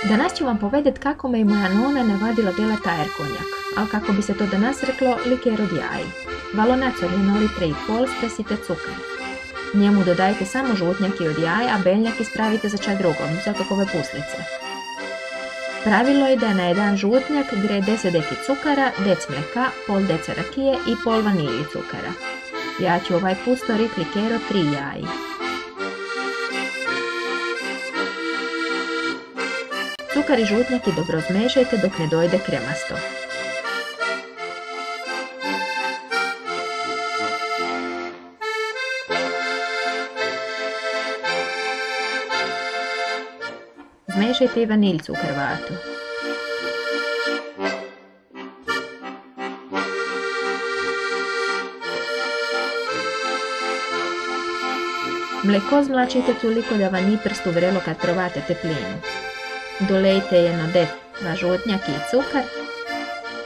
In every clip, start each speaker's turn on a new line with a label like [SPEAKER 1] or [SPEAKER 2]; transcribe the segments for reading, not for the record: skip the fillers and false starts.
[SPEAKER 1] Danas ću vam povedet kako me i moja nona navadila dela tajer konjak, ali kako bi se to danas reklo, liker od jaji. Valonac od 1,5 litre stresite cukar. Njemu dodajte samo žutnjaki od jaja, a beljnjak ispravite za čaj drugom, za kakove puslice. Pravilo je da na jedan žutnjak gre 10 deki cukara, dec mleka, pol deca rakije i pol vanilji cukara. Ja ću ovaj put storit liker od 3 jaji. Cukar i žutnjaki dobro zmešajte dok ne dojde kremasto. Zmešajte i vaniljcu u krvatu. Mleko zmlačite toliko da vam ni prstu vrelo kad provate teplinu. Dolejte jedno dek žutnjaki i cukar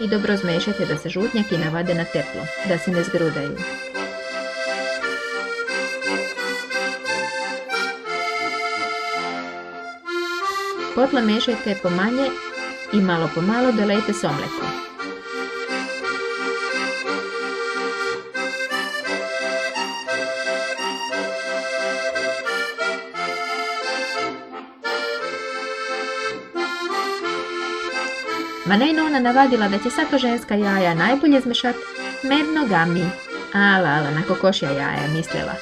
[SPEAKER 1] i dobro zmešajte da se žutnjaki navade na teplo, da se ne zgrudaju. Potlo mešajte pomanje i malo po malo dolejte s omletom. Mana je nona navadila da će svaka ženska jaja najbolje zmešat med nogami. Ala, na kokošja jaja mislila.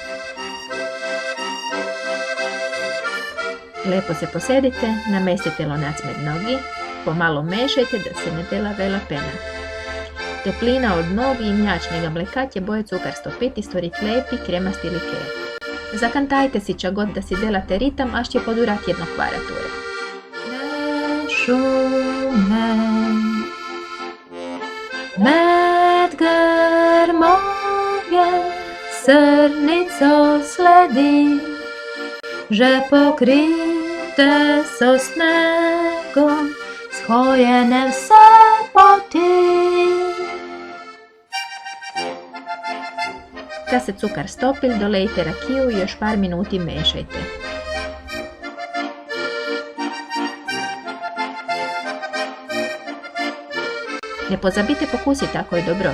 [SPEAKER 1] Lepo se posedite, namestite lonac med nogi, pomalo mešajte da se ne dela vela pena. Teplina od nogi i mljačnega mleka će boje cukar stopit i stvorit lepi kremasti liker. Zakantajte si čagod da si delate ritam, až će podurat jedno kvarature. Med grmovjem srnico sledi, že pokryte so snegom, schojene vse poti. Kad se cukar stopil, dolejte rakiju i još par minuti mešajte. Ne pozabite pokusiti ako je dobro.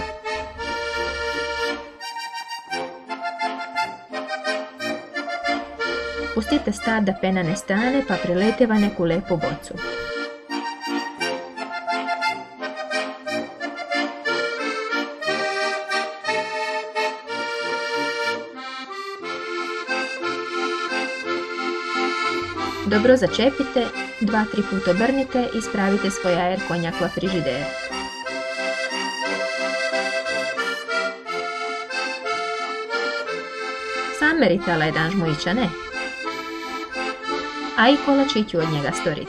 [SPEAKER 1] Pustite stat da pena ne stane pa preleteva neku lepu bocu. Dobro začepite, 2-3 puta obrnite i spravite svoj jajer konjak u frižider. Sam meritala jedan žmujića, ne? A i kolačiću od njega storit.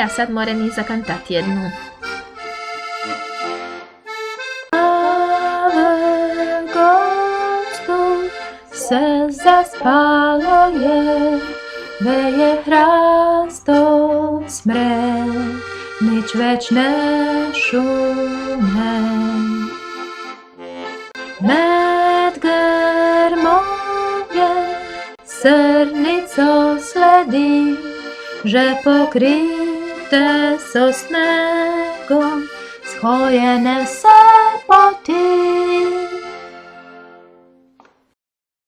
[SPEAKER 1] A sad moram i zakantati jednu. Se zaspalo je, veje hrastov smrek, nič več ne šume. Med grmovjem srnico sledi, že pokryte so snegom, schojene vse